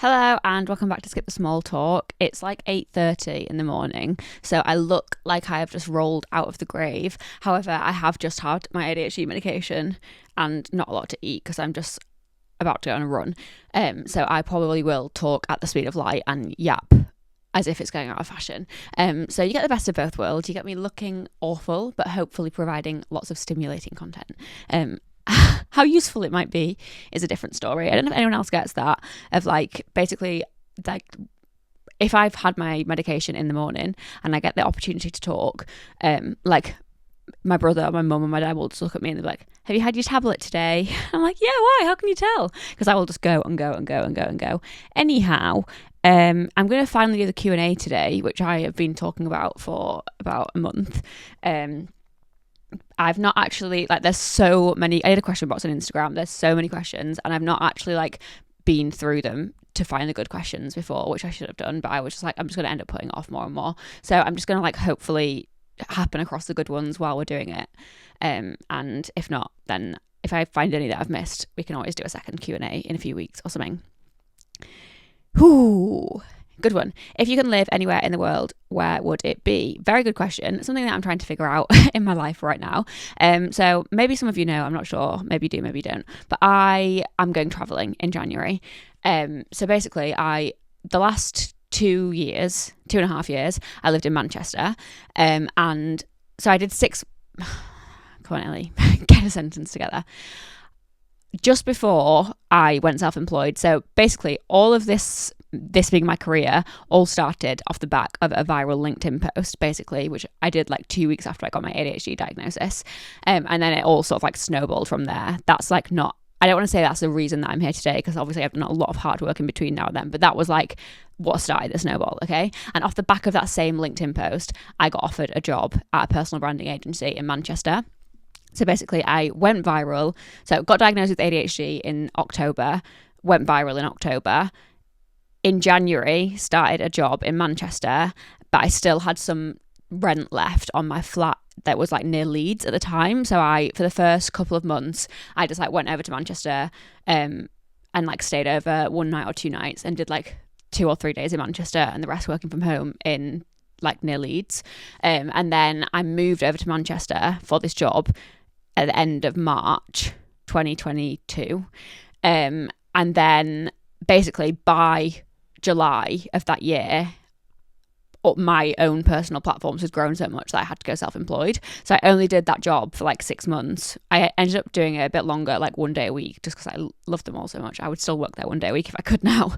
Hello and welcome back to Skip the Small Talk. It's like 8:30 in the morning, so I look like I have just rolled out of the grave. However, I have just had my ADHD medication and not a lot to eat because I'm just about to go on a run. So I probably will talk at the speed of light and yap as if it's going out of fashion. So you get the best of both worlds. You get me looking awful, but hopefully providing lots of stimulating content. How useful it might be is a different story. I don't know if anyone else gets that, of like basically like if I've had my medication in the morning and I get the opportunity to talk, like my brother, my mum and my dad will just look at me and they're like, have you had your tablet today? I'm like, yeah, why? How can you tell? Because I will just go and go and go and go and go. Anyhow, I'm going to finally do the Q&A today, which I have been talking about for about a month. I've not actually, like, there's so many, I did a question box on Instagram, there's so many questions and I've not actually like been through them to find the good questions before, which I should have done, but I was just like, I'm just going to end up putting it off more and more. So I'm just going to like hopefully happen across the good ones while we're doing it. And if not, then if I find any that I've missed, we can always do a second Q&A in a few weeks or something. Ooh, good one. If you can live anywhere in the world, where would it be? Very good question. Something that I'm trying to figure out in my life right now. So maybe some of you know, I'm not sure. Maybe you do, maybe you don't. But I am going traveling in January. So basically, the last 2.5 years, I lived in Manchester. And so I did 6. Come on, Ellie, get a sentence together. Just before I went self-employed. So basically all of this being my career all started off the back of a viral LinkedIn post, basically, which I did like 2 weeks after I got my ADHD diagnosis. And then it all sort of like snowballed from there. That's like not, I don't want to say that's the reason that I'm here today, because obviously I've done a lot of hard work in between now and then, but that was like what started the snowball, okay? And off the back of that same LinkedIn post, I got offered a job at a personal branding agency in Manchester. So basically I went viral. So got diagnosed with ADHD in October, went viral in October. In January, started a job in Manchester, but I still had some rent left on my flat that was like near Leeds at the time. So for the first couple of months, I just like went over to Manchester and like stayed over one night or 2 nights and did like 2 or 3 days in Manchester and the rest working from home in like near Leeds. And then I moved over to Manchester for this job at the end of March 2022. And then basically by July of that year, my own personal platforms had grown so much that I had to go self-employed. So I only did that job for like 6 months. I ended up doing it a bit longer, like 1 day a week, just because I loved them all so much. I would still work there 1 day a week if I could now.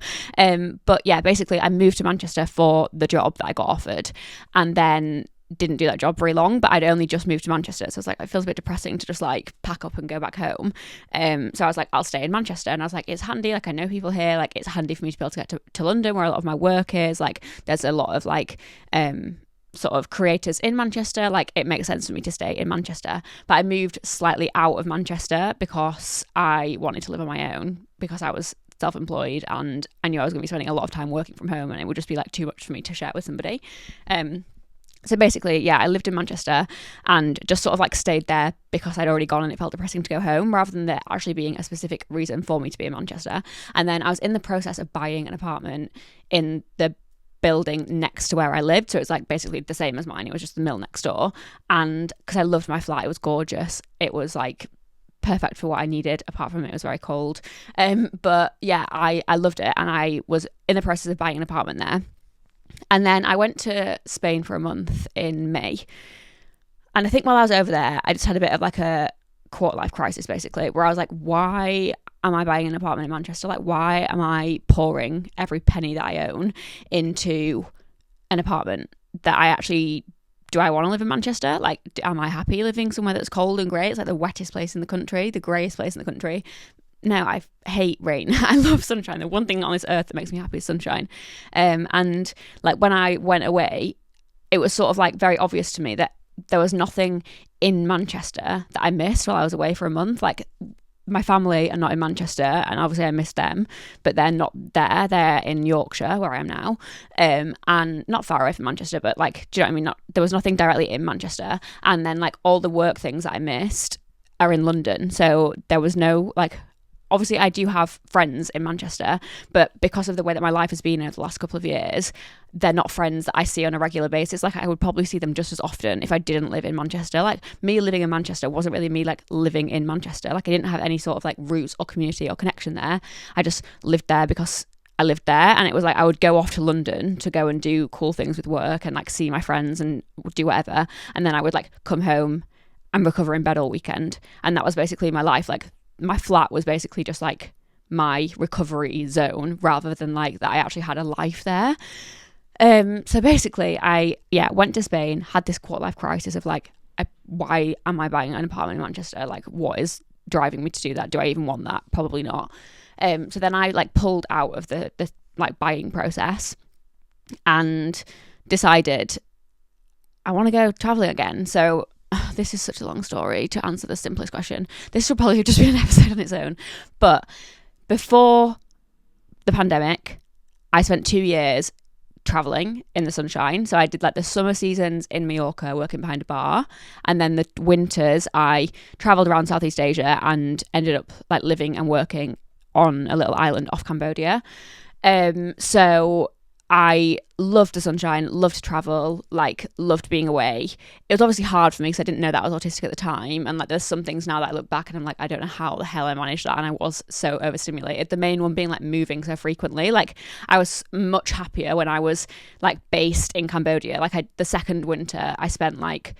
But yeah, basically I moved to Manchester for the job that I got offered, and then didn't do that job very long, but I'd only just moved to Manchester, so I was like, it feels a bit depressing to just like pack up and go back home. So I was like, I'll stay in Manchester, and I was like, it's handy, like I know people here, like it's handy for me to be able to get to London where a lot of my work is, like there's a lot of like sort of creators in Manchester, like it makes sense for me to stay in Manchester. But I moved slightly out of Manchester because I wanted to live on my own, because I was self-employed and I knew I was going to be spending a lot of time working from home and it would just be like too much for me to share with somebody. So basically, yeah, I lived in Manchester and just sort of like stayed there because I'd already gone and it felt depressing to go home, rather than there actually being a specific reason for me to be in Manchester. And then I was in the process of buying an apartment in the building next to where I lived. So it's like basically the same as mine. It was just the mill next door. And because I loved my flat, it was gorgeous. It was like perfect for what I needed, apart from it was very cold. But yeah, I loved it. And I was in the process of buying an apartment there. And then I went to Spain for a month in May. And I think while I was over there, I just had a bit of like a quarter life crisis, basically, where I was like, why am I buying an apartment in Manchester? Like, why am I pouring every penny that I own into an apartment that do I want to live in Manchester? Like, am I happy living somewhere that's cold and grey? It's like the wettest place in the country, the greyest place in the country. No, I hate rain. I love sunshine. The one thing on this earth that makes me happy is sunshine. And like when I went away, it was sort of like very obvious to me that there was nothing in Manchester that I missed while I was away for a month. Like my family are not in Manchester, and obviously I missed them, but they're not there. They're in Yorkshire, where I am now, and not far away from Manchester, but like, do you know what I mean? There was nothing directly in Manchester. And then like all the work things that I missed are in London. So there was no like obviously I do have friends in Manchester, but because of the way that my life has been over the last couple of years, they're not friends that I see on a regular basis. Like I would probably see them just as often if I didn't live in Manchester. Like me living in Manchester wasn't really me like living in Manchester. Like I didn't have any sort of like roots or community or connection there. I just lived there because I lived there, and it was like I would go off to London to go and do cool things with work and like see my friends and do whatever, and then I would like come home and recover in bed all weekend, and that was basically my life. Like my flat was basically just like my recovery zone rather than like that I actually had a life there. So basically I went to Spain, had this quarter life crisis of like, why am I buying an apartment in Manchester? Like what is driving me to do that? Do I even want that? Probably not. So then I like pulled out of the like buying process and decided I want to go traveling again. So this is such a long story to answer the simplest question. This should probably have just been an episode on its own. But before the pandemic, I spent 2 years traveling in the sunshine. So I did like the summer seasons in Mallorca working behind a bar, and then the winters I traveled around Southeast Asia and ended up like living and working on a little island off Cambodia. So I loved the sunshine, loved to travel, like loved being away. It was obviously hard for me because I didn't know that I was autistic at the time, and like there's some things now that I look back and I'm like, I don't know how the hell I managed that, and I was so overstimulated. The main one being like moving so frequently. Like I was much happier when I was like based in Cambodia. Like the second winter I spent like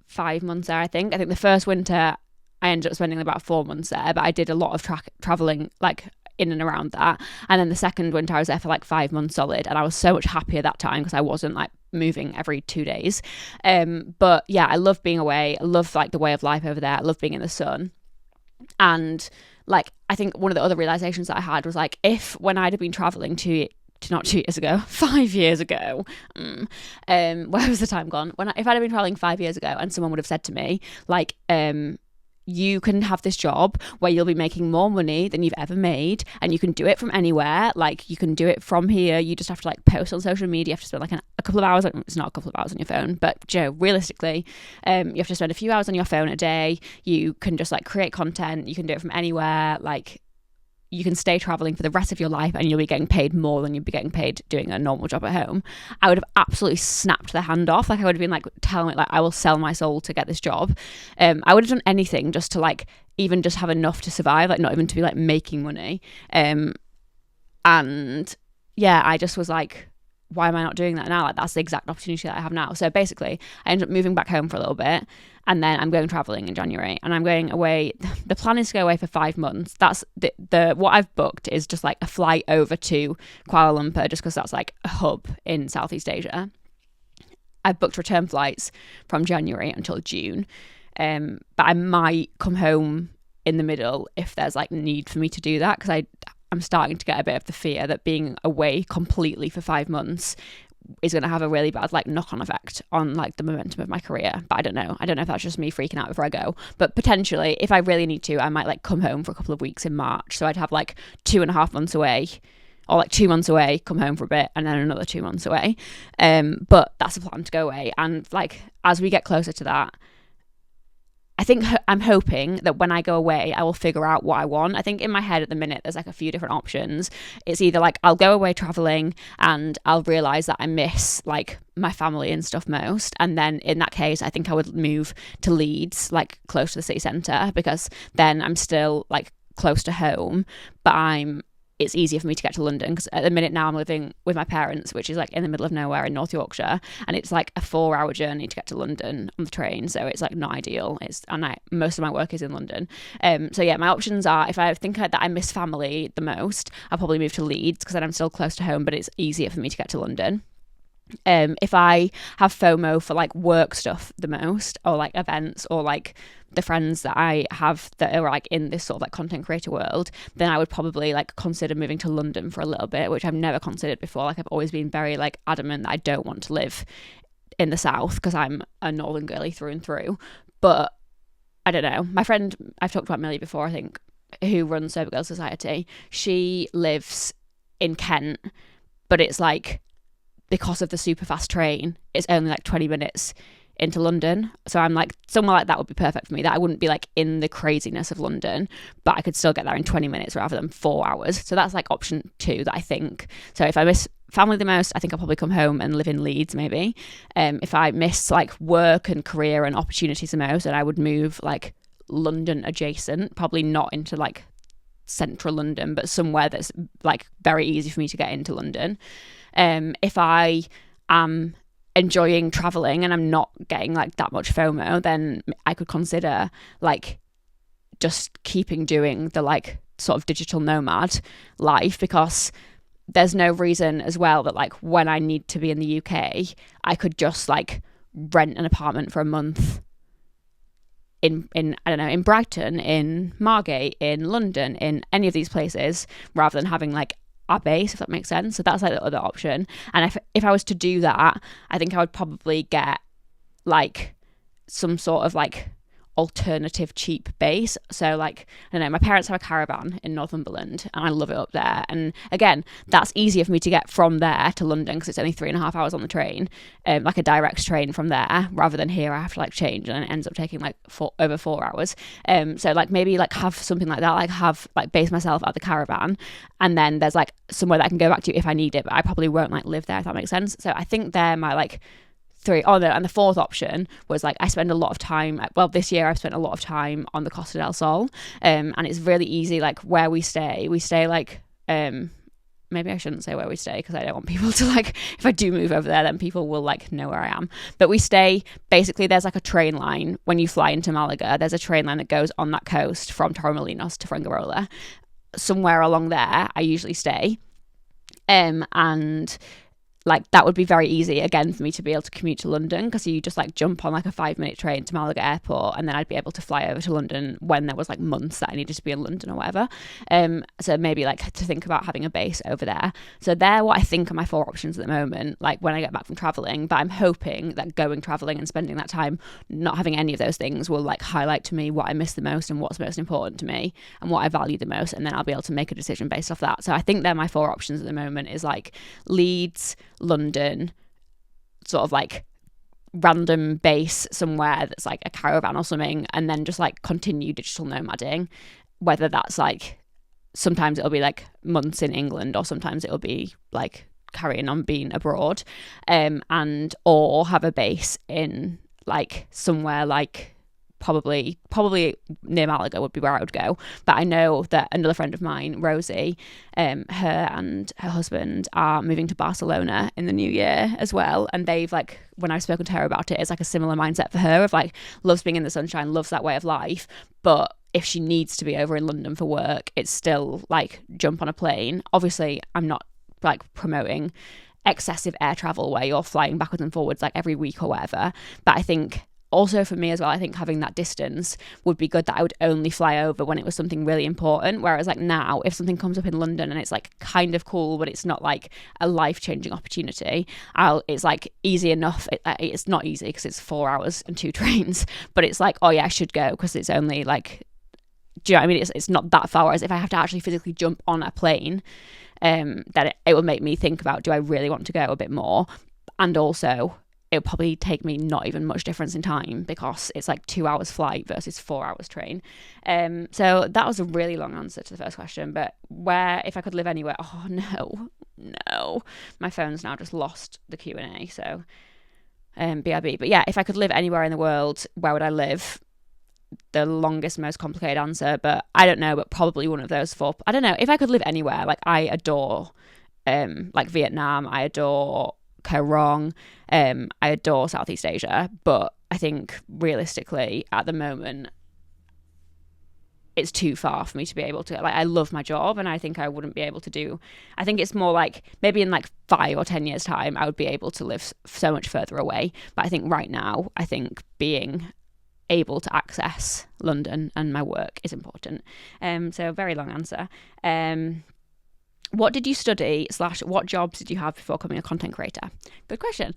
5 months there. I think the first winter I ended up spending about 4 months there, but I did a lot of traveling like in and around that. And then the second winter I was there for like 5 months solid, and I was so much happier that time because I wasn't like moving every 2 days. But yeah, I love being away. I love like the way of life over there. I love being in the sun. And like I think one of the other realizations that I had was like, if when I'd have been traveling not 2 years ago, 5 years ago, where was the time gone? If I'd have been traveling 5 years ago and someone would have said to me like, you can have this job where you'll be making more money than you've ever made, and you can do it from anywhere. Like you can do it from here. You just have to like post on social media. You have to spend like a couple of hours. It's not a couple of hours on your phone, but realistically, you have to spend a few hours on your phone a day. You can just like create content. You can do it from anywhere. Like you can stay traveling for the rest of your life and you'll be getting paid more than you'd be getting paid doing a normal job at home. I would have absolutely snapped their hand off. Like I would have been like telling it like I will sell my soul to get this job. I would have done anything just to like even just have enough to survive, like not even to be like making money. And yeah, I just was like, why am I not doing that now? Like that's the exact opportunity that I have now. So basically I ended up moving back home for a little bit, and then I'm going traveling in January, and I'm going away. The plan is to go away for 5 months. That's the what I've booked is just like a flight over to Kuala Lumpur, just because that's like a hub in Southeast Asia. I've booked return flights from January until June, but I might come home in the middle if there's like need for me to do that, because I'm starting to get a bit of the fear that being away completely for 5 months is going to have a really bad like knock-on effect on like the momentum of my career. But I don't know if that's just me freaking out before I go, but potentially if I really need to, I might like come home for a couple of weeks in March, so I'd have like 2.5 months away, or like 2 months away, come home for a bit, and then another 2 months away. But that's the plan, to go away. And like as we get closer to that, I think I'm hoping that when I go away, I will figure out what I want. I think in my head at the minute, there's like a few different options. It's either like I'll go away traveling and I'll realize that I miss like my family and stuff most. And then in that case, I think I would move to Leeds, like close to the city centre, because then I'm still like close to home, but it's easier for me to get to London, because at the minute now I'm living with my parents, which is like in the middle of nowhere in North Yorkshire, and it's like a 4-hour journey to get to London on the train, so it's like not ideal. Most of my work is in London. So yeah, my options are, if I think that I miss family the most, I'll probably move to Leeds, because then I'm still close to home, but it's easier for me to get to London. If I have FOMO for like work stuff the most, or like events, or like the friends that I have that are like in this sort of like content creator world, then I would probably like consider moving to London for a little bit, which I've never considered before. Like I've always been very like adamant that I don't want to live in the south, because I'm a northern girly through and through. But I don't know, my friend, I've talked about Millie before, I think, who runs Sober Girl Society, she lives in Kent, but it's like, because of the super fast train, it's only like 20 minutes into London. So I'm like, somewhere like that would be perfect for me, that I wouldn't be like in the craziness of London, but I could still get there in 20 minutes rather than 4 hours. So that's like option 2 that I think. So if I miss family the most, I think I'll probably come home and live in Leeds maybe. If I miss like work and career and opportunities the most, then I would move like London adjacent, probably not into like central London, but somewhere that's like very easy for me to get into London. If I am enjoying traveling and I'm not getting like that much FOMO, then I could consider like just keeping doing the like sort of digital nomad life, because there's no reason as well that like when I need to be in the UK, I could just like rent an apartment for a month in I don't know, in Brighton, in Margate, in London, in any of these places, rather than having like a base, if that makes sense. So that's like the other option. And if I was to do that, I think I would probably get like some sort of like alternative cheap base. So like, I don't know, my parents have a caravan in Northumberland and I love it up there, and again, that's easier for me to get from there to London because it's only 3.5 hours on the train, like a direct train from there, rather than here I have to like change and it ends up taking like over 4 hours. So like maybe like have something like that, like have like base myself at the caravan, and then there's like somewhere that I can go back to if I need it, but I probably won't like live there, if that makes sense. So I think they're my like 3. Oh no, and the 4th option was like I spend a lot of time, well this year I've spent a lot of time on the Costa del Sol, and it's really easy, like where we stay like maybe I shouldn't say where we stay because I don't want people to like, if I do move over there then people will like know where I am, but we stay basically, there's like a train line when you fly into Malaga, there's a train line that goes on that coast from Torremolinos to Fuengirola. Somewhere along there I usually stay, and like that would be very easy again for me to be able to commute to London, because you just like jump on like a 5-minute train to Malaga airport and then I'd be able to fly over to London when there was like months that I needed to be in London or whatever. So maybe like to think about having a base over there. So they're what I think are my 4 options at the moment, like when I get back from traveling. But I'm hoping that going traveling and spending that time not having any of those things will like highlight to me what I miss the most and what's most important to me and what I value the most, and then I'll be able to make a decision based off that. So I think they're my 4 options at the moment, is like Leeds, London, sort of like random base somewhere that's like a caravan or something, and then just like continue digital nomading, whether that's like sometimes it'll be like months in England or sometimes it'll be like carrying on being abroad, and or have a base in like somewhere like probably near Malaga would be where I would go. But I know that another friend of mine, Rosie, her and her husband are moving to Barcelona in the new year as well, and they've like, when I've spoken to her about it, it's like a similar mindset for her of like loves being in the sunshine, loves that way of life, but if she needs to be over in London for work, it's still like jump on a plane. Obviously I'm not like promoting excessive air travel where you're flying backwards and forwards like every week or whatever, but I think also for me as well, I think having that distance would be good, that I would only fly over when it was something really important. Whereas like now, if something comes up in London and it's like kind of cool, but it's not like a life-changing opportunity, it's like easy enough. It's not easy because it's 4 hours and 2 trains, but it's like, oh yeah, I should go because it's only like, do you know what I mean? It's not that far. Whereas if I have to actually physically jump on a plane, that it will make me think about, do I really want to go a bit more? And also, it'll probably take me not even much difference in time because it's like 2 hours flight versus 4 hours train. So that was a really long answer to the first question. But where, if I could live anywhere, oh no, my phone's now just lost the Q&A. So BRB. But yeah, if I could live anywhere in the world, where would I live? The longest, most complicated answer, but I don't know, but probably one of those 4. I don't know, if I could live anywhere, like I adore like Vietnam, I adore Korong, I adore Southeast Asia, but I think realistically at the moment it's too far for me to be able to, like, I love my job and I think I wouldn't be able to do, I think it's more like maybe in like 5 or 10 years time I would be able to live so much further away, but I think right now I think being able to access London and my work is important. So very long answer. What did you study / what jobs did you have before becoming a content creator? Good question.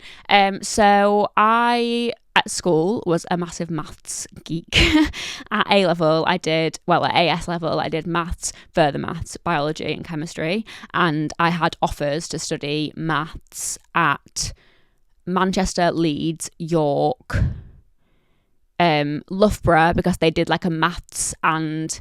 So I, at school, was a massive maths geek. At A level, at AS level, I did maths, further maths, biology and chemistry. And I had offers to study maths at Manchester, Leeds, York, Loughborough, because they did like a maths and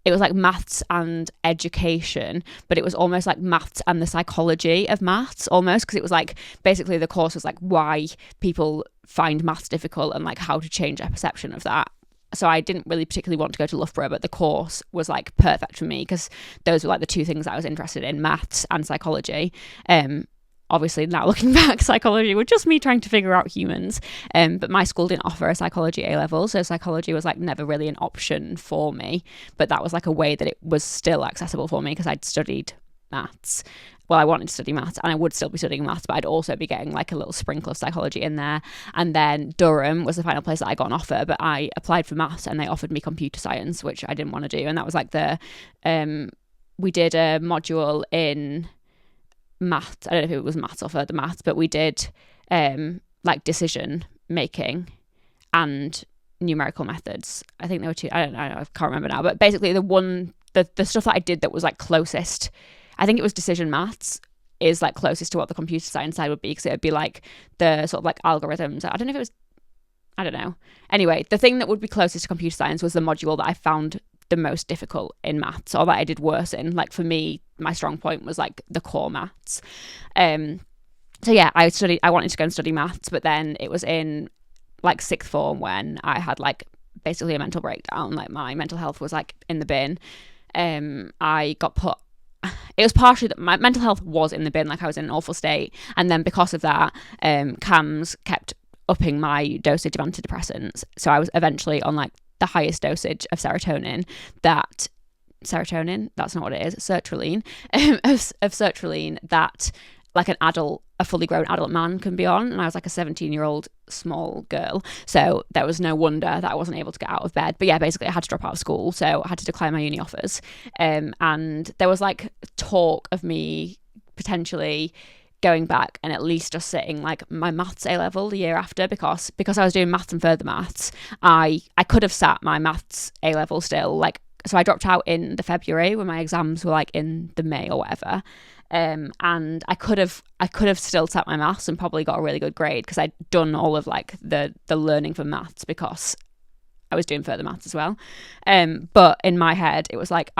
it was like maths and education, but it was almost like maths and the psychology of maths almost, because it was like basically the course was like why people find maths difficult and like how to change their perception of that. So I didn't really particularly want to go to Loughborough, but the course was like perfect for me because those were like the two things I was interested in, maths and psychology. Obviously now looking back, psychology was just me trying to figure out humans, but my school didn't offer a psychology A-level, so psychology was like never really an option for me, but that was like a way that it was still accessible for me because I'd studied maths. Well, I wanted to study maths and I would still be studying maths, but I'd also be getting like a little sprinkle of psychology in there. And then Durham was the final place that I got an offer, but I applied for maths and they offered me computer science, which I didn't want to do. And that was like we did a module in maths. I don't know if it was maths or further maths, but we did like decision making and numerical methods. I think there were two. I don't know. I can't remember now. But basically, the stuff that I did that was like closest, I think it was decision maths, is like closest to what the computer science side would be, because it would be like the sort of like algorithms. I don't know if it was. I don't know. Anyway, the thing that would be closest to computer science was the module that I found the most difficult in maths, or that I did worse in. Like for me, my strong point was like the core maths. So yeah, I wanted to go and study maths, but then it was in like sixth form when I had like basically a mental breakdown. Like my mental health was like in the bin. I got put. It was partially that my mental health was in the bin, like I was in an awful state, and then because of that, CAMS kept upping my dosage of antidepressants. So I was eventually on like the highest dosage of serotonin, that's not what it is, sertraline, of sertraline that like a fully grown adult man can be on, and I was like a 17-year-old small girl, so there was no wonder that I wasn't able to get out of bed. But yeah, basically I had to drop out of school, so I had to decline my uni offers, and there was like talk of me potentially going back and at least just sitting like my maths A-level the year after, because I was doing maths and further maths, I could have sat my maths A-level still, like, so I dropped out in the February when my exams were like in the May or whatever, and I could have still sat my maths and probably got a really good grade because I'd done all of like the learning for maths because I was doing further maths as well, but in my head it was like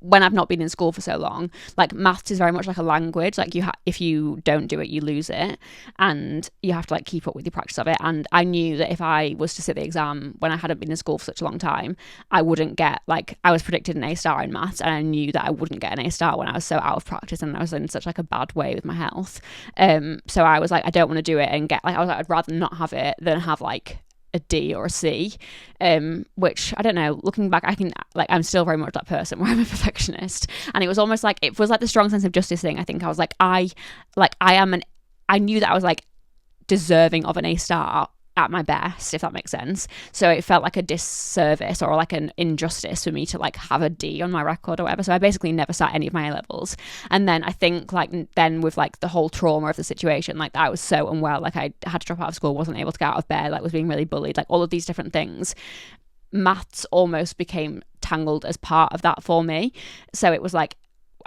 when I've not been in school for so long, like maths is very much like a language, like if you don't do it you lose it, and you have to like keep up with your practice of it. And I knew that if I was to sit the exam when I hadn't been in school for such a long time, I wouldn't get, like, I was predicted an A-star in maths, and I knew that I wouldn't get an A-star when I was so out of practice and I was in such like a bad way with my health. So I was like, I don't want to do it and get like, I was like, I'd rather not have it than have like a D or a C, which I don't know, looking back, I'm still very much that person where I'm a perfectionist, and it was almost like, it was like the strong sense of justice thing. I think I was like, I knew that I was like deserving of an A-star at my best, if that makes sense. So it felt like a disservice or like an injustice for me to like have a D on my record or whatever. So I basically never sat any of my A-levels. And then I think like then with like the whole trauma of the situation, like I was so unwell, like I had to drop out of school, wasn't able to get out of bed, like was being really bullied, like all of these different things. Maths almost became tangled as part of that for me. So it was like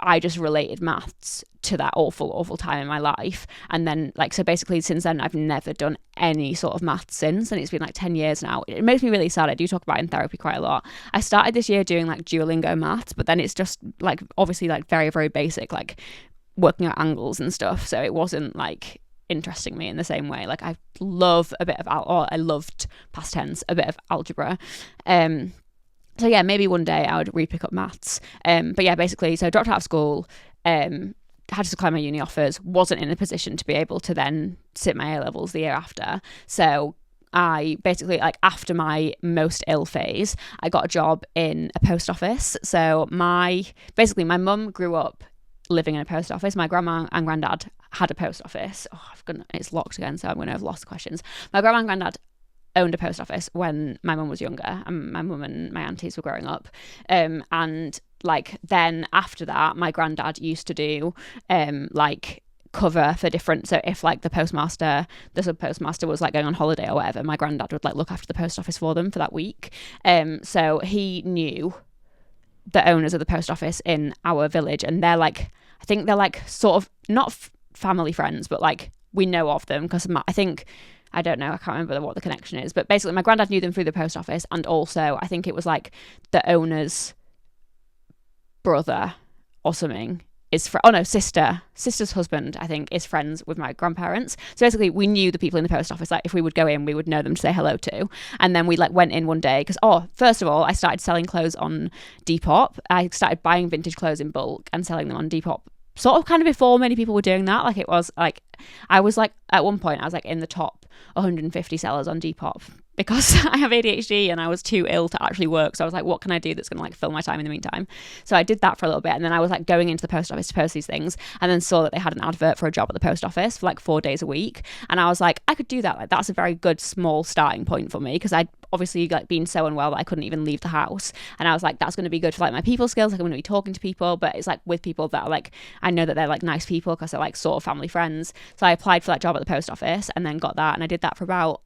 I just related maths to that awful time in my life. And then like, so basically since then I've never done any sort of maths since, and it's been like 10 years now. It makes me really sad. I do talk about it in therapy quite a lot. I started this year doing like Duolingo maths, but then it's just like obviously like very, very basic, like working out angles and stuff. So it wasn't like interesting me in the same way. Like I love a bit of I loved past tense, a bit of algebra. So yeah, maybe one day I would re-pick up maths. But yeah, basically, so I dropped out of school, had to decline my uni offers, wasn't in a position to be able to then sit my A-levels the year after. So I basically, like after my most ill phase, I got a job in a post office. So my mum grew up living in a post office. My grandma and granddad had a post office. It's locked again, so I'm going to have lost the questions. My grandma and granddad owned a post office when my mum was younger, and my mum and my aunties were growing up, and like then after that my granddad used to do like cover for different, so if like the sub postmaster was like going on holiday or whatever, my granddad would like look after the post office for them for that week. So he knew the owners of the post office in our village, and they're like, I think they're like sort of not family friends, but like we know of them because I don't know, I can't remember what the connection is, but basically my granddad knew them through the post office, and also I think it was like the owner's brother or something sister's husband, I think, is friends with my grandparents. So basically we knew the people in the post office. Like if we would go in, we would know them to say hello to. And then we like went in one day because first of all, I started selling clothes on Depop. I started buying vintage clothes in bulk and selling them on Depop sort of kind of before many people were doing that. Like it was like, I was like, at one point I was like in the top 150 sellers on Depop because I have ADHD and I was too ill to actually work. So I was like, what can I do that's going to like fill my time in the meantime? So I did that for a little bit. And then I was like going into the post office to post these things, and then saw that they had an advert for a job at the post office for like 4 days a week. And I was like, I could do that. Like that's a very good small starting point for me, because I'd obviously like been so unwell that I couldn't even leave the house. And I was like, that's going to be good for like my people skills. Like I'm going to be talking to people, but it's like with people that are like, I know that they're like nice people because they're like sort of family friends. So I applied for that job at the post office and then got that. And I did that for about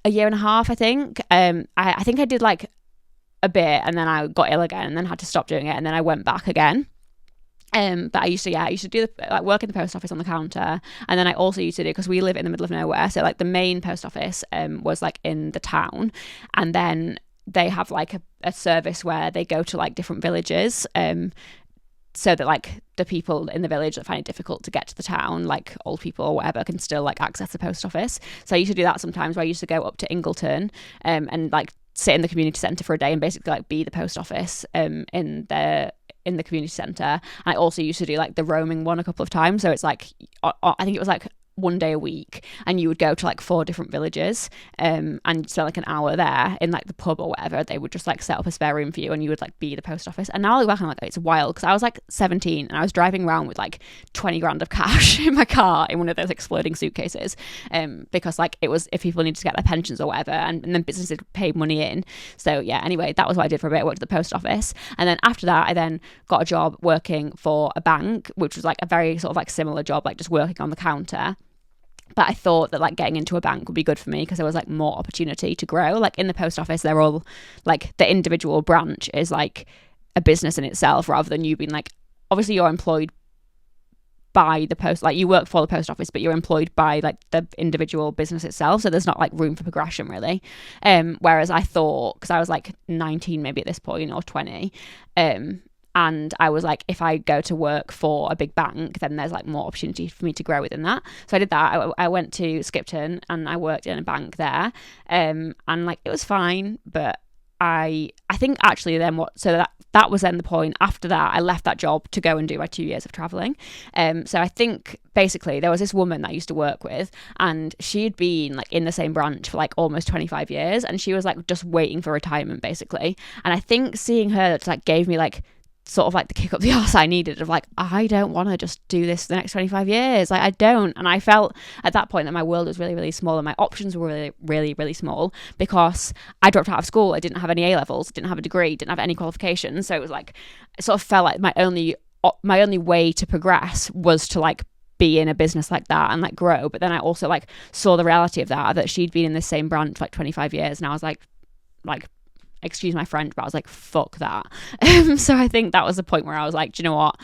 a year and a half, I think. I think I did like a bit, and then I got ill again and then had to stop doing it, and then I went back again. But I used to do like work in the post office on the counter, and then I also used to do, because we live in the middle of nowhere, so like the main post office was like in the town, and then they have like a service where they go to like different villages, so that like the people in the village that find it difficult to get to the town, like old people or whatever, can still like access the post office. So I used to do that sometimes, where I used to go up to Ingleton and like sit in the community centre for a day and basically like be the post office in the community centre. And I also used to do like the roaming one a couple of times, so it's like I think it was like one day a week, and you would go to like 4 different villages and spend like an hour there in like the pub or whatever. They would just like set up a spare room for you, and you would like be the post office. And now I look back and I'm like, it's wild, because I was like 17 and I was driving around with like 20 grand of cash in my car in one of those exploding suitcases, because like it was if people needed to get their pensions or whatever, and then businesses paid money in. So yeah, anyway, that was what I did for a bit. I worked at the post office, and then after that I then got a job working for a bank, which was like a very sort of like similar job, like just working on the counter. But I thought that like getting into a bank would be good for me because there was like more opportunity to grow. Like in the post office, they're all like, the individual branch is like a business in itself, rather than you being like, obviously you're employed by the post, like you work for the post office, but you're employed by like the individual business itself. So there's not like room for progression really. Whereas I thought, because I was like 19 maybe at this point, or 20, and I was like, if I go to work for a big bank, then there's like more opportunity for me to grow within that. So I did that. I went to Skipton and I worked in a bank there. And like it was fine, but I think actually then that was then the point. After that, I left that job to go and do my 2 years of traveling. So I think basically there was this woman that I used to work with, and she'd been like in the same branch for like almost 25 years, and she was like just waiting for retirement basically. And I think seeing her just like gave me like sort of like the kick up the arse I needed, of like, I don't want to just do this for the next 25 years. Like I don't. And I felt at that point that my world was really, really small, and my options were really, really, really small, because I dropped out of school. I didn't have any A-levels, didn't have a degree, didn't have any qualifications. So it was like, it sort of felt like my only way to progress was to like be in a business like that and like grow. But then I also like saw the reality of that she'd been in the same branch for like 25 years. And I was like, excuse my French, but I was like, fuck that. So I think that was the point where I was like, do you know what?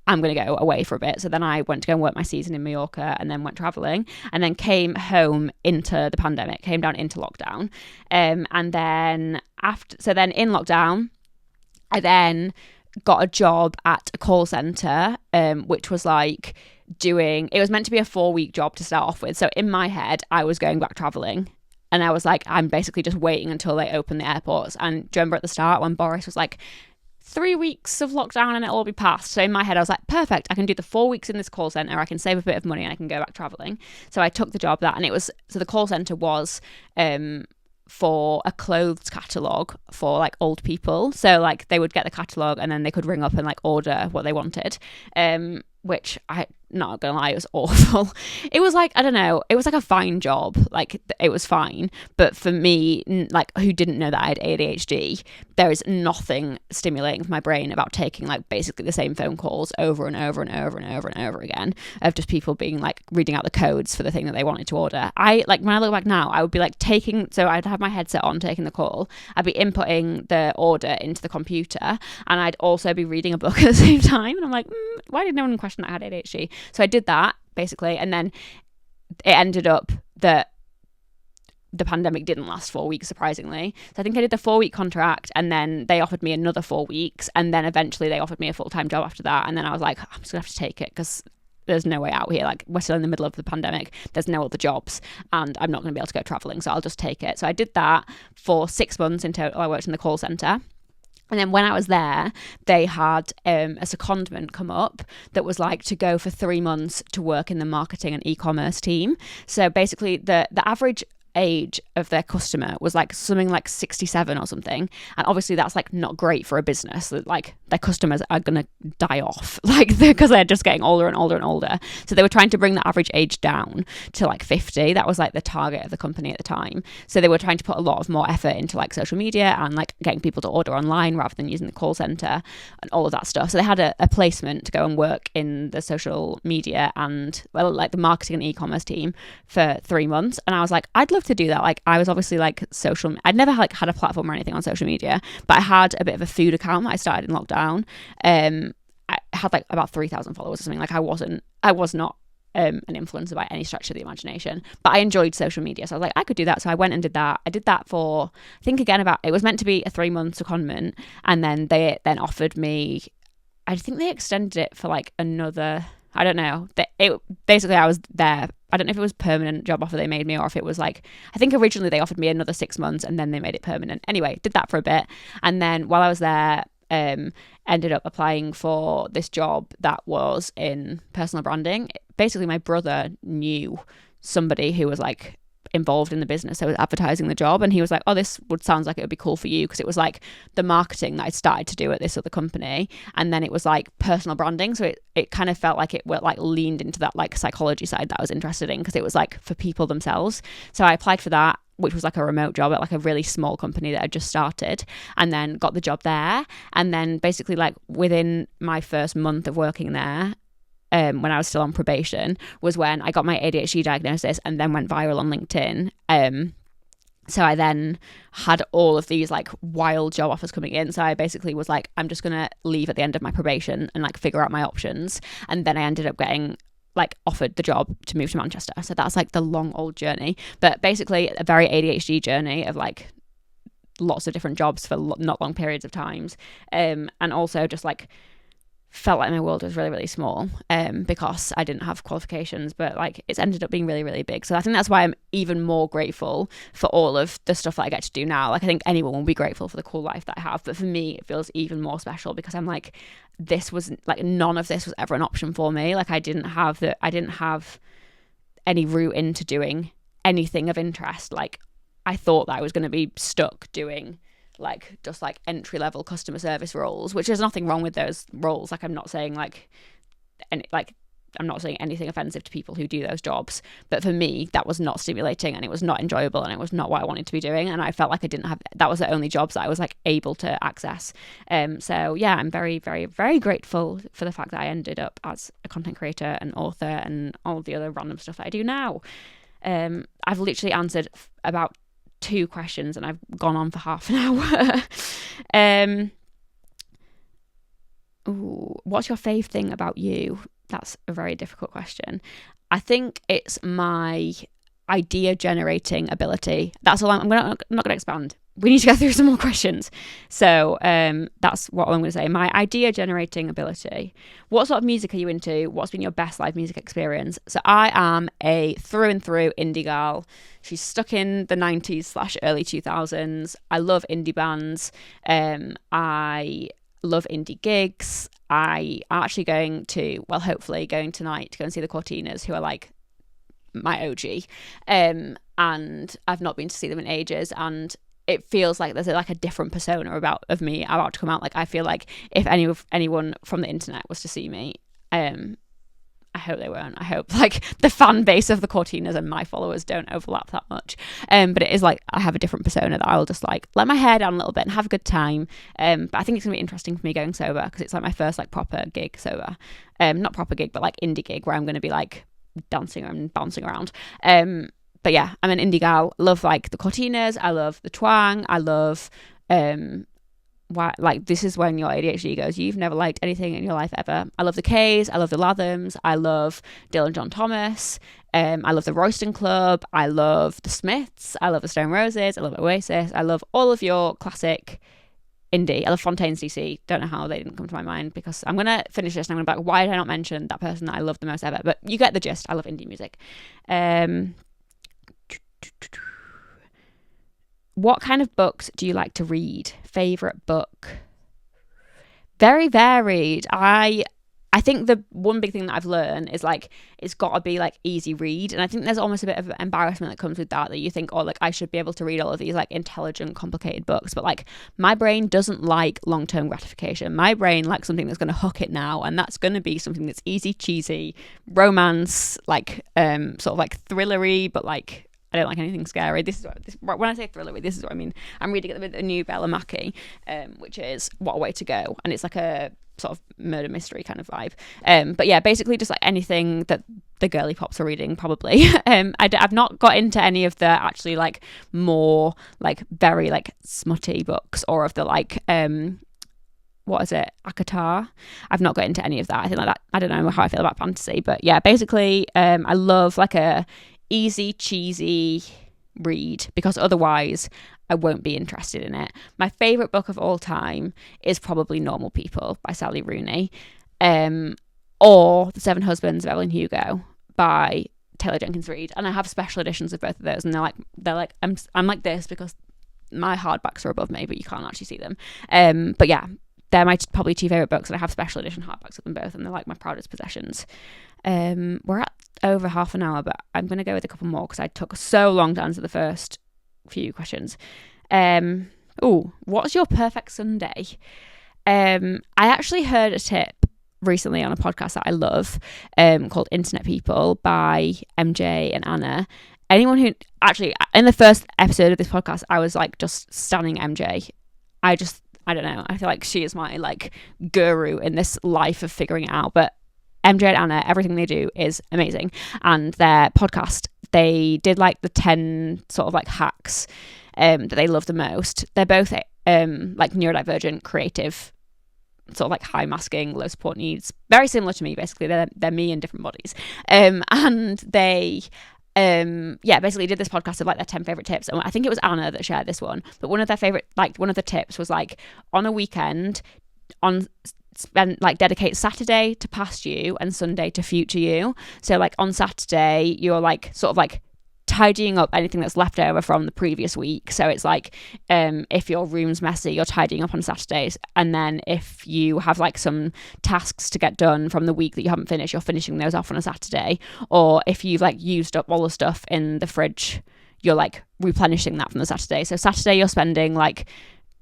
I'm going to go away for a bit. So then I went to go and work my season in Mallorca, and then went traveling, and then came home into the pandemic, came down into lockdown. And then then in lockdown, I then got a job at a call center, which was like it was meant to be a 4-week job to start off with. So in my head, I was going back traveling. And I was like, I'm basically just waiting until they open the airports. And do you remember at the start when Boris was like, 3 weeks of lockdown and it'll all be past? So in my head, I was like, perfect. I can do the 4 weeks in this call centre. I can save a bit of money and I can go back travelling. So I took the job and the call centre was for a clothes catalogue for like old people. So like they would get the catalogue and then they could ring up and like order what they wanted. Which I not gonna lie, it was awful. It was like, I don't know, it was like a fine job, like it was fine, but for me, like who didn't know that I had ADHD, there is nothing stimulating for my brain about taking like basically the same phone calls over and over and over and over and over again, of just people being like reading out the codes for the thing that they wanted to order. I like, when I look back now, I would be like so I'd have my headset on taking the call, I'd be inputting the order into the computer, and I'd also be reading a book at the same time, and I'm like, why did no one question that I had ADHD? So I did that basically. And then it ended up that the pandemic didn't last 4 weeks, surprisingly. So I think I did the 4-week contract, and then they offered me another 4 weeks, and then eventually they offered me a full-time job after that. And then I was like, I'm just gonna have to take it because there's no way out here. Like, we're still in the middle of the pandemic, there's no other jobs, and I'm not going to be able to go traveling, so I'll just take it. So I did that for 6 months in total. I worked in the call center. And then when I was there, they had a secondment come up that was like to go for 3 months to work in the marketing and e-commerce team. So basically the average age of their customer was like something like 67 or something, and obviously that's like not great for a business that like their customers are gonna die off, like, because they're just getting older and older and older. So they were trying to bring the average age down to like 50. That was like the target of the company at the time. So they were trying to put a lot of more effort into like social media and like getting people to order online rather than using the call center and all of that stuff. So they had a placement to go and work in the social media and, well, like the marketing and e-commerce team for 3 months, and I was like, I'd love to do that. Like, I was obviously like I'd never like had a platform or anything on social media, but I had a bit of a food account that I started in lockdown. I had like about 3,000 followers or something. Like, I was not an influencer by any stretch of the imagination, but I enjoyed social media, so I was like, I could do that. So I went and did that. I did that for, I think, again, it was meant to be a 3-month secondment, and then they then offered me, I think they extended it for like another, I don't know. Basically, I was there. I don't know if it was permanent job offer they made me, or if it was like, I think originally they offered me another 6 months and then they made it permanent. Anyway, did that for a bit. And then while I was there, ended up applying for this job that was in personal branding. Basically, my brother knew somebody who was like involved in the business, so I was advertising the job, and he was like, oh, this sounds like it would be cool for you, because it was like the marketing that I started to do at this other company, and then it was like personal branding, so it kind of felt like it were like leaned into that like psychology side that I was interested in, because it was like for people themselves. So I applied for that, which was like a remote job at like a really small company that I just started, and then got the job there. And then basically, like, within my first month of working there, when I was still on probation, was when I got my ADHD diagnosis and then went viral on LinkedIn. So I then had all of these like wild job offers coming in. So I basically was like, I'm just going to leave at the end of my probation and like figure out my options. And then I ended up getting like offered the job to move to Manchester. So that's like the long old journey, but basically a very ADHD journey of like lots of different jobs for not long periods of times. And also just like felt like my world was really, really small, because I didn't have qualifications, but like it's ended up being really, really big. So I think that's why I'm even more grateful for all of the stuff that I get to do now. Like, I think anyone will be grateful for the cool life that I have, but for me it feels even more special because I'm like, this was like, none of this was ever an option for me. Like, I didn't have any route into doing anything of interest. Like, I thought that I was going to be stuck doing like just like entry level customer service roles, which there's nothing wrong with those roles. Like, I'm not saying I'm not saying anything offensive to people who do those jobs, but for me that was not stimulating, and it was not enjoyable, and it was not what I wanted to be doing, and I felt like that was the only jobs that I was like able to access. So yeah, I'm very, very, very grateful for the fact that I ended up as a content creator and author and all the other random stuff that I do now. I've literally answered about 2 questions and I've gone on for half an hour. What's your fave thing about you? That's a very difficult question. I think it's my idea generating ability. That's all. I'm not going to expand. We need to go through some more questions. So that's what I'm going to say. My idea generating ability. What sort of music are you into? What's been your best live music experience? So I am a through and through indie girl. She's stuck in the 90s/early 2000s. I love indie bands. I love indie gigs. I am actually hopefully going tonight to go and see the Cortinas, who are like my OG. And I've not been to see them in ages, and it feels like there's like a different persona of me about to come out. Like, I feel like if anyone from the internet was to see me, I hope they won't. I hope like the fan base of the Cortinas and my followers don't overlap that much. But it is like, I have a different persona that I'll just like let my hair down a little bit and have a good time. But I think it's gonna be interesting for me going sober, because it's like my first like proper gig sober. Not proper gig, but like indie gig where I'm gonna be like dancing and bouncing around. But yeah, I'm an indie gal. Love like the Cortinas. I love the twang. I love why, like, this is when your ADHD goes, you've never liked anything in your life ever. I love the Kays, I love the Lathams, I love Dylan John Thomas, I love the Royston Club, I love the Smiths, I love the Stone Roses, I love Oasis, I love all of your classic indie. I love Fontaine's DC. Don't know how they didn't come to my mind, because I'm gonna finish this and I'm gonna be like, why did I not mention that person that I love the most ever? But you get the gist. I love indie music. What kind of books do you like to read? Favorite book? Very varied. I think the one big thing that I've learned is like, it's got to be like easy read, and I think there's almost a bit of embarrassment that comes with that you think, oh, like I should be able to read all of these like intelligent, complicated books, but like my brain doesn't like long-term gratification. My brain likes something that's going to hook it now, and that's going to be something that's easy, cheesy, romance, like sort of like thrillery, but like I don't like anything scary. When I say thrillery, this is what I mean. I'm reading a new Bella Mackie, which is What a Way to Go, and it's like a sort of murder mystery kind of vibe. But yeah, basically just like anything that the girly pops are reading, probably. I've not got into any of the actually like more like very like smutty books, or of the like what is it, Akatar. I've not got into any of that. I think like that, I don't know how I feel about fantasy, but yeah, basically I love like a easy, cheesy read, because otherwise I won't be interested in it. My favourite book of all time is probably Normal People by Sally Rooney, or The Seven Husbands of Evelyn Hugo by Taylor Jenkins Reid, and I have special editions of both of those, and they're like I'm like this because my hardbacks are above me, but you can't actually see them. But yeah, they're my probably two favourite books, and I have special edition hardbacks of them both, and they're like my proudest possessions. We're at over half an hour, but I'm going to go with a couple more because I took so long to answer the first few questions. What's your perfect Sunday? I actually heard a tip recently on a podcast that I love, called Internet People by MJ and Anna. Anyone who actually, in the first episode of this podcast, I was like just stunning MJ. I don't know, I feel like she is my like guru in this life of figuring it out. But MJ and Anna, everything they do is amazing, and their podcast, they did like the 10 sort of like hacks that they love the most. They're both like neurodivergent, creative, sort of like high masking, low support needs, very similar to me. Basically they're me in different bodies, and they basically did this podcast of like their 10 favorite tips, and I think it was Anna that shared this one, but one of the tips was like, on a weekend, dedicate Saturday to past you and Sunday to future you. So like on Saturday you're like sort of like tidying up anything that's left over from the previous week. So it's like if your room's messy, you're tidying up on Saturdays, and then if you have like some tasks to get done from the week that you haven't finished, you're finishing those off on a Saturday. Or if you've like used up all the stuff in the fridge, you're like replenishing that from the Saturday. So Saturday you're spending like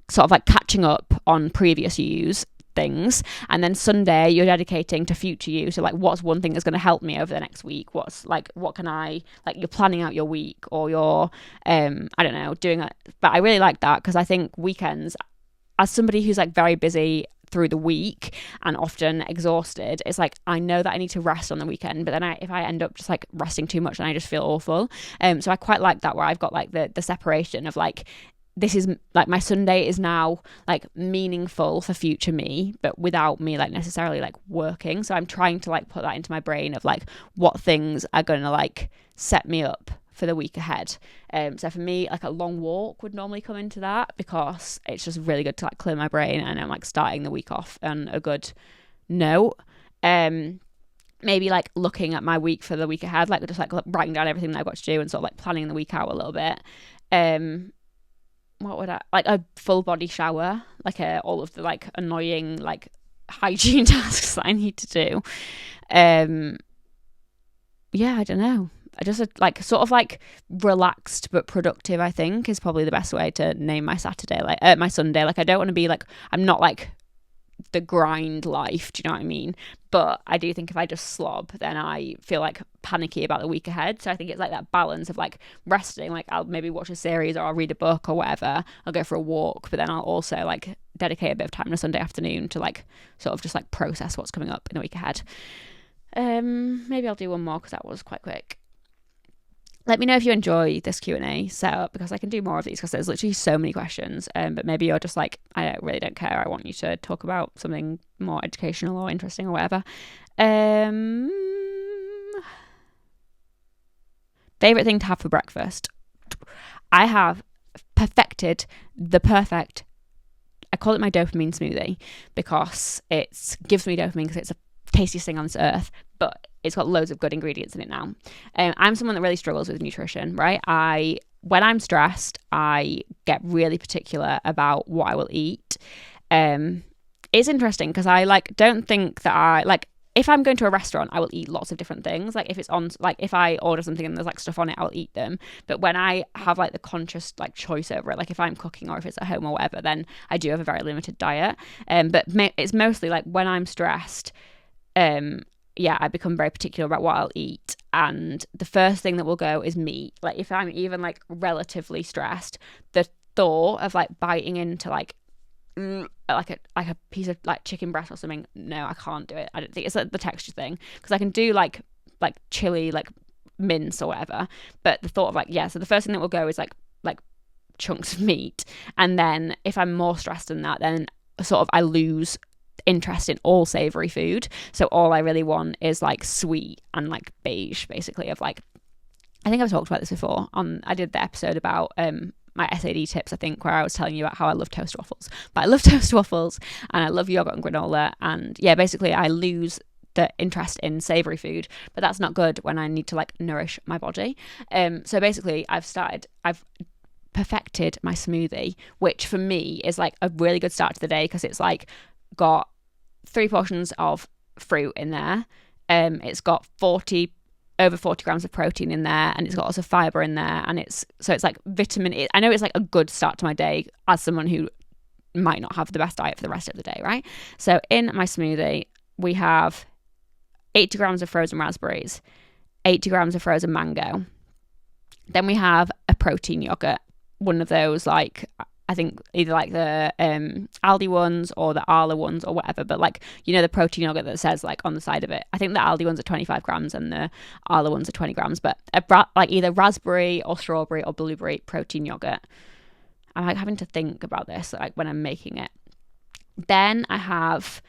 sort of like catching up on previous use things, and then Sunday you're dedicating to future you. So like, what's one thing that's going to help me over the next week? What's like, what can I, like, you're planning out your week, or you're I don't know, doing it. But I really like that, because I think weekends, as somebody who's like very busy through the week and often exhausted, it's like I know that I need to rest on the weekend, but then if I end up just like resting too much, then I just feel awful. So I quite like that, where I've got like the separation of like, this is like, my Sunday is now like meaningful for future me, but without me like necessarily like working. So I'm trying to like put that into my brain of like what things are going to like set me up for the week ahead. So for me, like a long walk would normally come into that, because it's just really good to like clear my brain, and I'm like starting the week off on a good note. Maybe like looking at my week for the week ahead, like just like writing down everything that I've got to do and sort of like planning the week out a little bit. What would I like, a full body shower, like all of the like annoying like hygiene tasks that I need to do. I don't know, I just like sort of like relaxed but productive, I think, is probably the best way to name my Saturday, like my Sunday. Like I don't want to be like, I'm not like the grind life, do you know what I mean? But I do think if I just slob, then I feel like panicky about the week ahead. So I think it's like that balance of like resting, like I'll maybe watch a series or I'll read a book or whatever, I'll go for a walk, but then I'll also like dedicate a bit of time on a Sunday afternoon to like sort of just like process what's coming up in the week ahead. Maybe I'll do one more because that was quite quick. let me know if you enjoy this Q&A setup, because I can do more of these because there's literally so many questions. But maybe you're just like, really don't care. I want you to talk about something more educational or interesting or whatever. Favorite thing to have for breakfast. I have perfected the perfect, I call it my dopamine smoothie, because it gives me dopamine because it's the tastiest thing on this earth, but it's got loads of good ingredients in it now. I'm someone that really struggles with nutrition, right? When I'm stressed, I get really particular about what I will eat. It's interesting because I don't think that if I'm going to a restaurant, I will eat lots of different things. Like if I order something and there's like stuff on it, I'll eat them. But when I have like the conscious like choice over it, like if I'm cooking or if it's at home or whatever, then I do have a very limited diet. But it's mostly like when I'm stressed, I become very particular about what I'll eat. And the first thing that will go is meat. Like if I'm even like relatively stressed, the thought of like biting into like a piece of like chicken breast or something, no, I can't do it. I don't think it's like the texture thing, because I can do like chili, like mince or whatever, but the thought of so the first thing that will go is like chunks of meat. And then if I'm more stressed than that, then sort of I lose interest in all savory food. So all I really want is like sweet and like beige, basically, of like, I think I've talked about this before I did the episode about my SAD tips, I think, where I was telling you about how I love toast waffles. But I love toast waffles and I love yogurt and granola. And yeah, basically I lose the interest in savory food, but that's not good when I need to like nourish my body. So basically I've perfected my smoothie, which for me is like a really good start to the day, because it's like got 3 portions of fruit in there. It's got over 40 grams of protein in there, and it's got lots of fiber in there, and it's like vitamin. I know it's like a good start to my day as someone who might not have the best diet for the rest of the day, right? So in my smoothie we have 80 grams of frozen raspberries, 80 grams of frozen mango. Then we have a protein yogurt, one of those like, I think either like the Aldi ones or the Arla ones or whatever, but like, you know, the protein yogurt that says like on the side of it. I think the Aldi ones are 25 grams and the Arla ones are 20 grams, but like either raspberry or strawberry or blueberry protein yogurt. I'm like having to think about this like when I'm making it. Then I have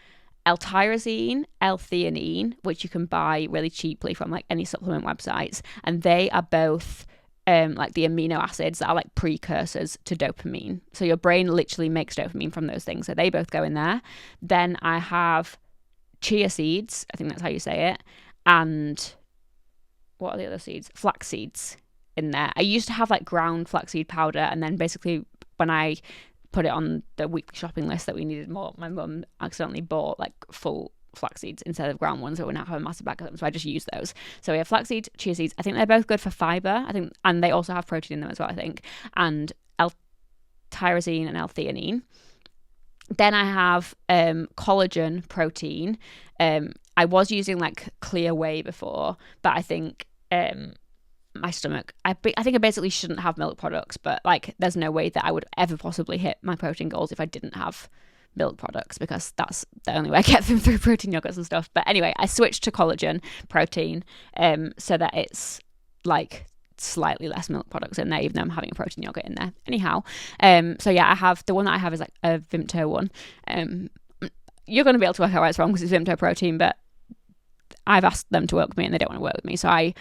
L-tyrosine, L-theanine, which you can buy really cheaply from like any supplement websites, and they are both like the amino acids that are like precursors to dopamine. So your brain literally makes dopamine from those things. So they both go in there. Then I have chia seeds, I think that's how you say it. And what are the other seeds? Flax seeds in there. I used to have like ground flaxseed powder, and then basically when I put it on the weekly shopping list that we needed more, my mum accidentally bought like full flax seeds instead of ground ones, so we now have a massive bag of them, so I just use those. So we have flax seeds, chia seeds. I think they're both good for fiber, I think, and they also have protein in them as well, I think, and L-tyrosine and L-theanine. Then I have collagen protein. I was using like clear whey before, but I think my stomach, I think I basically shouldn't have milk products, but like there's no way that I would ever possibly hit my protein goals if I didn't have milk products, because that's the only way I get them, through protein yogurts and stuff. But anyway, I switched to collagen protein so that it's like slightly less milk products in there, even though I'm having a protein yogurt in there anyhow. So yeah, I have the one that I have is like a Vimto one. You're going to be able to work out why it's wrong because it's Vimto protein, but I've asked them to work with me and they don't want to work with me, so I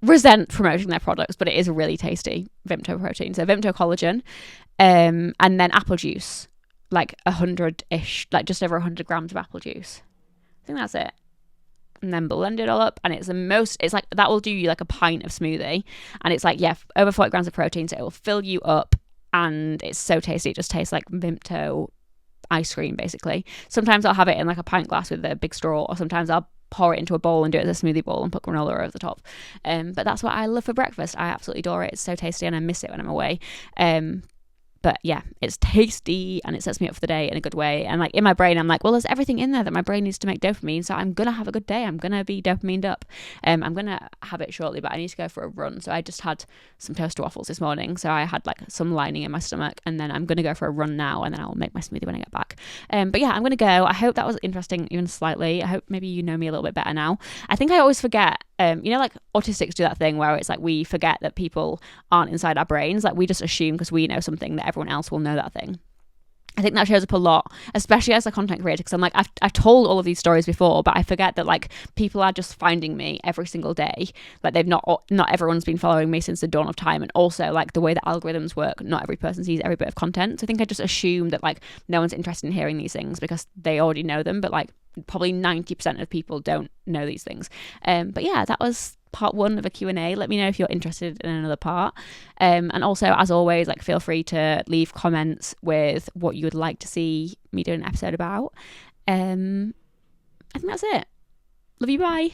resent promoting their products, but it is a really tasty Vimto protein. So Vimto collagen, and then apple juice, like 100-ish, like just over 100 grams of apple juice. I think that's it. And then blend it all up, and it's like that will do you like a pint of smoothie, and it's like over 40 grams of protein, so it will fill you up, and it's so tasty. It just tastes like Vimto ice cream basically. Sometimes I'll have it in like a pint glass with a big straw, or sometimes I'll pour it into a bowl and do it as a smoothie bowl and put granola over the top. But that's what I love for breakfast. I absolutely adore it. It's so tasty and I miss it when I'm away. But yeah, it's tasty and it sets me up for the day in a good way. And like in my brain, I'm like, well, there's everything in there that my brain needs to make dopamine. So I'm going to have a good day. I'm going to be dopamined up. I'm going to have it shortly, but I need to go for a run. So I just had some toaster waffles this morning. So I had like some lining in my stomach, and then I'm going to go for a run now, and then I'll make my smoothie when I get back. But yeah, I'm going to go. I hope that was interesting even slightly. I hope maybe you know me a little bit better now. I think I always forget like autistics do that thing where it's like we forget that people aren't inside our brains. Like we just assume because we know something that everyone else will know that thing. I think that shows up a lot, especially as a content creator, because I'm like, I've told all of these stories before, but I forget that like people are just finding me every single day. Like they've not everyone's been following me since the dawn of time. And also like the way that algorithms work, not every person sees every bit of content. So I think I just assume that like no one's interested in hearing these things because they already know them. But like probably 90% of people don't know these things. But yeah, that was part 1 of a Q&A. Let me know if you're interested in another part. And also, as always, like feel free to leave comments with what you would like to see me do an episode about. I think that's it. Love you, bye.